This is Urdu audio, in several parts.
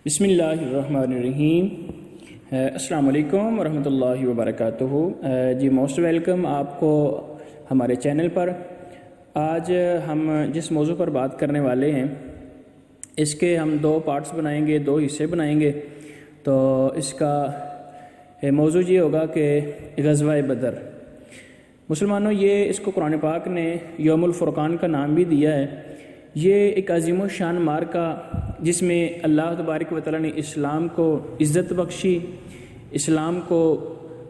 بسم اللہ الرحمن الرحیم۔ السلام علیکم ورحمۃ اللہ وبرکاتہ۔ جی موسٹ ویلکم آپ کو ہمارے چینل پر۔ آج ہم جس موضوع پر بات کرنے والے ہیں اس کے ہم دو پارٹس بنائیں گے، دو حصے بنائیں گے۔ تو اس کا موضوع یہ ہوگا کہ غزوہ بدر۔ مسلمانوں، یہ اس کو قرآن پاک نے یوم الفرقان کا نام بھی دیا ہے۔ یہ ایک عظیم و شان معرکہ جس میں اللہ تبارک و تعالیٰ نے اسلام کو عزت بخشی، اسلام کو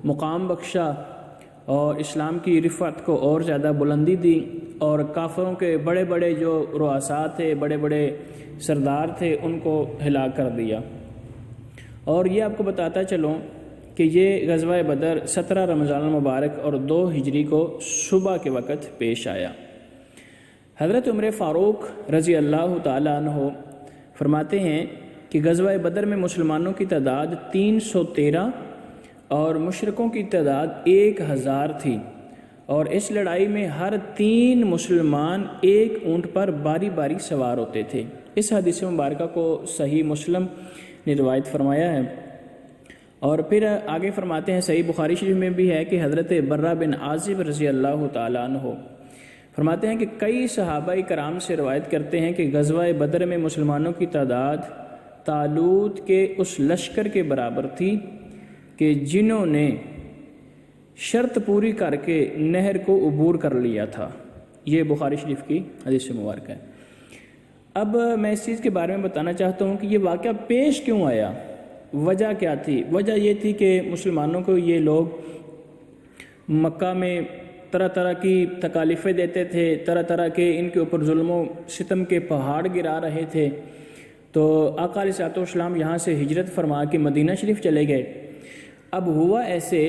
مقام بخشا اور اسلام کی رفعت کو اور زیادہ بلندی دی، اور کافروں کے بڑے بڑے جو رؤساء تھے، بڑے بڑے سردار تھے، ان کو ہلاک کر دیا۔ اور یہ آپ کو بتاتا چلوں کہ یہ غزوہ بدر 17 رمضان المبارک اور 2 ہجری کو صبح کے وقت پیش آیا۔ حضرت عمر فاروق رضی اللہ تعالیٰ عنہ فرماتے ہیں کہ غزوہ بدر میں مسلمانوں کی تعداد 313 اور مشرکوں کی تعداد 1000 تھی، اور اس لڑائی میں ہر 3 مسلمان ایک اونٹ پر باری باری سوار ہوتے تھے۔ اس حدیث مبارکہ کو صحیح مسلم نے روایت فرمایا ہے۔ اور پھر آگے فرماتے ہیں، صحیح بخاری شریف میں بھی ہے کہ حضرت برہ بن عازب رضی اللہ تعالیٰ عنہ فرماتے ہیں کہ کئی صحابہ کرام سے روایت کرتے ہیں کہ غزوہ بدر میں مسلمانوں کی تعداد طالوت کے اس لشکر کے برابر تھی کہ جنہوں نے شرط پوری کر کے نہر کو عبور کر لیا تھا۔ یہ بخاری شریف کی حدیث مبارکہ ہے۔ اب میں اس چیز کے بارے میں بتانا چاہتا ہوں کہ یہ واقعہ پیش کیوں آیا، وجہ کیا تھی۔ وجہ یہ تھی کہ مسلمانوں کو یہ لوگ مکہ میں طرح طرح کی تکالیفیں دیتے تھے، طرح طرح کے ان کے اوپر ظلم و ستم کے پہاڑ گرا رہے تھے۔ تو آقا علیہ الصلوۃ والسلام یہاں سے ہجرت فرما کے مدینہ شریف چلے گئے۔ اب ہوا ایسے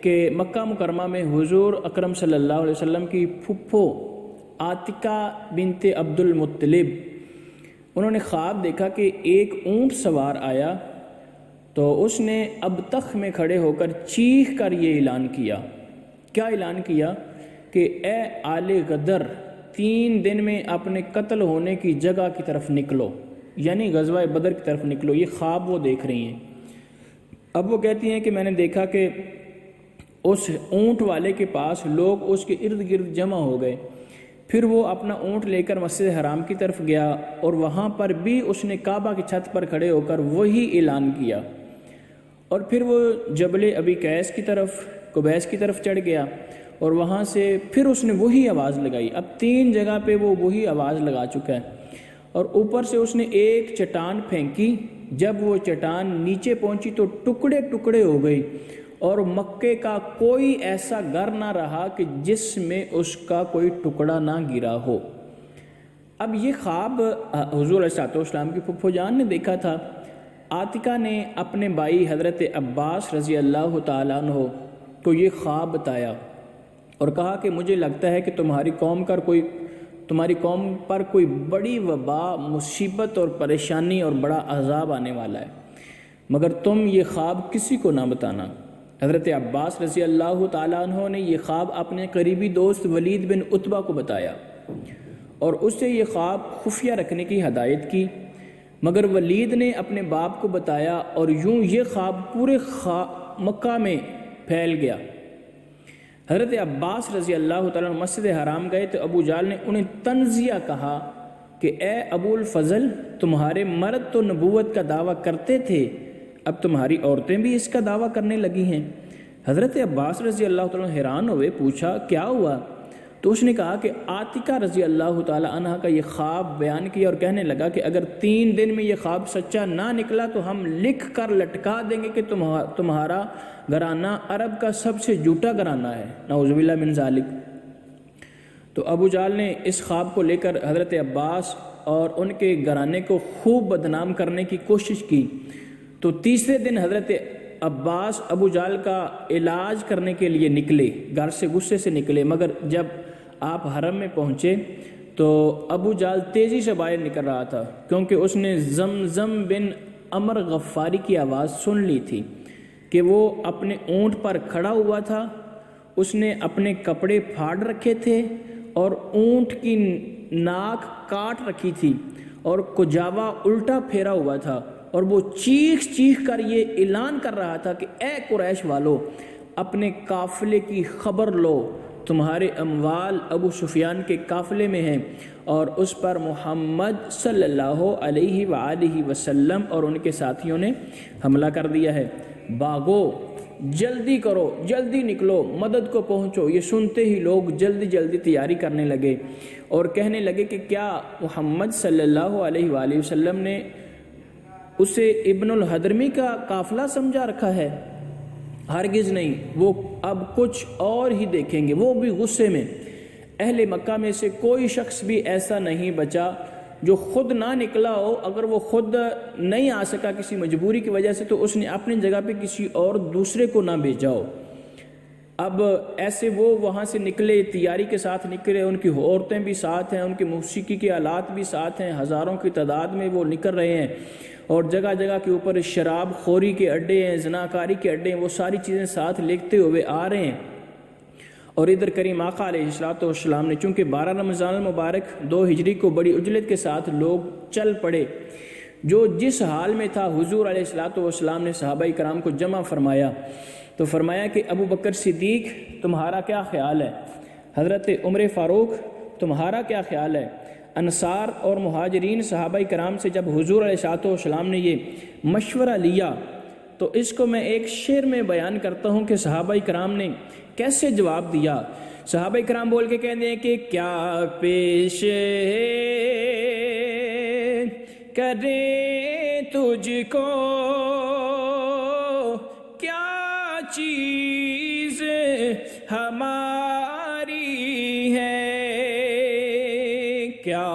کہ مکہ مکرمہ میں حضور اکرم صلی اللہ علیہ وسلم کی پھپھو عاتکہ بنت عبد المطلب، انہوں نے خواب دیکھا کہ ایک اونٹ سوار آیا، تو اس نے ابطخ میں کھڑے ہو کر چیخ کر یہ اعلان کیا۔ کیا اعلان کیا کہ اے آل غدر، 3 دن میں اپنے قتل ہونے کی جگہ کی طرف نکلو، یعنی غزوہ بدر کی طرف نکلو۔ یہ خواب وہ دیکھ رہی ہیں۔ اب وہ کہتی ہیں کہ میں نے دیکھا کہ اس اونٹ والے کے پاس لوگ اس کے ارد گرد جمع ہو گئے۔ پھر وہ اپنا اونٹ لے کر مسجد حرام کی طرف گیا، اور وہاں پر بھی اس نے کعبہ کی چھت پر کھڑے ہو کر وہی اعلان کیا۔ اور پھر وہ جبل ابی قبیس کی طرف چڑھ گیا، اور وہاں سے پھر اس نے وہی آواز لگائی۔ اب 3 جگہ پہ وہ وہی آواز لگا چکا ہے، اور اوپر سے اس نے ایک چٹان پھینکی۔ جب وہ چٹان نیچے پہنچی تو ٹکڑے ٹکڑے ہو گئی، اور مکے کا کوئی ایسا گھر نہ رہا کہ جس میں اس کا کوئی ٹکڑا نہ گرا ہو۔ اب یہ خواب حضور علیہ السلام کی پھپھو جان نے دیکھا تھا۔ عاتکہ نے اپنے بھائی حضرت عباس رضی اللہ تعالیٰ عنہ کو یہ خواب بتایا، اور کہا کہ مجھے لگتا ہے کہ تمہاری قوم پر کوئی بڑی وبا، مصیبت اور پریشانی اور بڑا عذاب آنے والا ہے، مگر تم یہ خواب کسی کو نہ بتانا۔ حضرت عباس رضی اللہ تعالیٰ عنہ نے یہ خواب اپنے قریبی دوست ولید بن عتبہ کو بتایا، اور اس سے یہ خواب خفیہ رکھنے کی ہدایت کی، مگر ولید نے اپنے باپ کو بتایا، اور یوں یہ خواب پورے مکہ میں پھیل گیا۔ حضرت عباس رضی اللہ تعالیٰ عنہ مسجد حرام گئے تو ابو جہل نے انہیں تنزیہ کہا کہ اے ابو الفضل، تمہارے مرد تو نبوت کا دعویٰ کرتے تھے، اب تمہاری عورتیں بھی اس کا دعویٰ کرنے لگی ہیں۔ حضرت عباس رضی اللہ تعالیٰ عنہ حیران ہوئے، پوچھا کیا ہوا؟ تو اس نے کہا کہ عاتکہ رضی اللہ تعالیٰ عنہ کا یہ خواب بیان کیا، اور کہنے لگا کہ اگر 3 دن میں یہ خواب سچا نہ نکلا تو ہم لکھ کر لٹکا دیں گے کہ تمہارا گھرانہ عرب کا سب سے جھوٹا گھرانہ ہے، نعوذ باللہ من ذالک۔ تو ابو جہل نے اس خواب کو لے کر حضرت عباس اور ان کے گھرانے کو خوب بدنام کرنے کی کوشش کی۔ تو تیسرے دن حضرت عباس ابو جہل کا علاج کرنے کے لیے نکلے، گھر سے غصے سے نکلے، مگر جب آپ حرم میں پہنچے تو ابو جہل تیزی سے باہر نکل رہا تھا، کیونکہ اس نے زمزم بن عمر غفاری کی آواز سن لی تھی کہ وہ اپنے اونٹ پر کھڑا ہوا تھا۔ اس نے اپنے کپڑے پھاڑ رکھے تھے اور اونٹ کی ناک کاٹ رکھی تھی، اور کجاوا الٹا پھیرا ہوا تھا، اور وہ چیخ چیخ کر یہ اعلان کر رہا تھا کہ اے قریش والو، اپنے قافلے کی خبر لو، تمہارے اموال ابو سفیان کے قافلے میں ہیں اور اس پر محمد صلی اللہ علیہ وآلہ وسلم اور ان کے ساتھیوں نے حملہ کر دیا ہے، بھاگو، جلدی کرو، جلدی نکلو، مدد کو پہنچو۔ یہ سنتے ہی لوگ جلدی جلدی تیاری کرنے لگے اور کہنے لگے کہ کیا محمد صلی اللہ علیہ وآلہ وسلم نے اسے ابن الحضرمی کا قافلہ سمجھا رکھا ہے؟ ہرگز نہیں، وہ اب کچھ اور ہی دیکھیں گے۔ وہ بھی غصے میں۔ اہل مکہ میں سے کوئی شخص بھی ایسا نہیں بچا جو خود نہ نکلا ہو۔ اگر وہ خود نہیں آ سکا کسی مجبوری کی وجہ سے تو اس نے اپنی جگہ پہ کسی اور دوسرے کو نہ بھیجا ہو۔ اب ایسے وہ وہاں سے نکلے، تیاری کے ساتھ نکلے، ان کی عورتیں بھی ساتھ ہیں، ان کی موسیقی کے آلات بھی ساتھ ہیں، ہزاروں کی تعداد میں وہ نکل رہے ہیں اور جگہ جگہ کے اوپر شراب خوری کے اڈے ہیں، زناکاری کے اڈے ہیں، وہ ساری چیزیں ساتھ لکھتے ہوئے آ رہے ہیں۔ اور ادھر کریم آقا علیہ السلام نے چونکہ 12 رمضان المبارک 2 ہجری کو بڑی عجلت کے ساتھ لوگ چل پڑے، جو جس حال میں تھا حضور علیہ السلام نے صحابہ کرام کو جمع فرمایا تو فرمایا کہ ابو بکر صدیق تمہارا کیا خیال ہے؟ حضرت عمر فاروق تمہارا کیا خیال ہے؟ انصار اور مہاجرین صحابہ کرام سے جب حضور علیہ السلام نے یہ مشورہ لیا تو اس کو میں ایک شعر میں بیان کرتا ہوں کہ صحابہ کرام نے کیسے جواب دیا۔ صحابہ کرام بول کے کہتے ہیں کہ کیا پیش کرے تجھ کو، کیا چیز ہماری ہے، کیا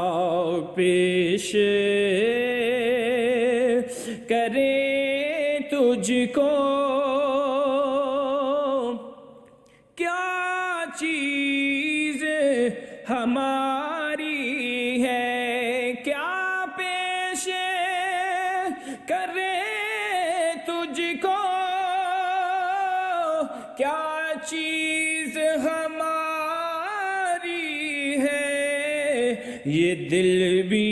پیش کرے تجھ کو، کیا چیز ہماری ہے، کیا پیش کرے تجھ کو، کیا چیز ہماری ہے، یہ دل بھی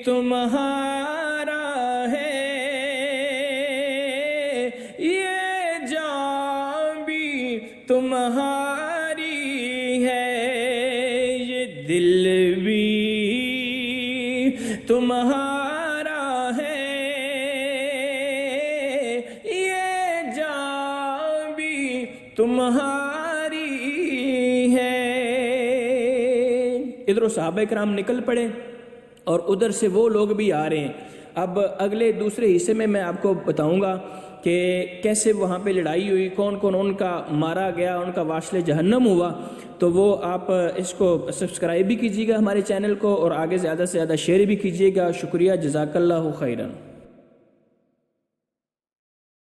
تمہارا ہے، یہ جان بھی تمہاری ہے، یہ دل بھی تمہارا ہے، یہ جان بھی تمہاری ہے۔ ادھر صحابہ کرام نکل پڑے اور ادھر سے وہ لوگ بھی آ رہے ہیں۔ اب اگلے دوسرے حصے میں آپ کو بتاؤں گا کہ کیسے وہاں پہ لڑائی ہوئی، کون کون ان کا مارا گیا، ان کا واصل جہنم ہوا۔ تو وہ آپ اس کو سبسکرائب بھی کیجیے گا ہمارے چینل کو، اور آگے زیادہ سے زیادہ شیئر بھی کیجیے گا۔ شکریہ، جزاک اللہ خیرا۔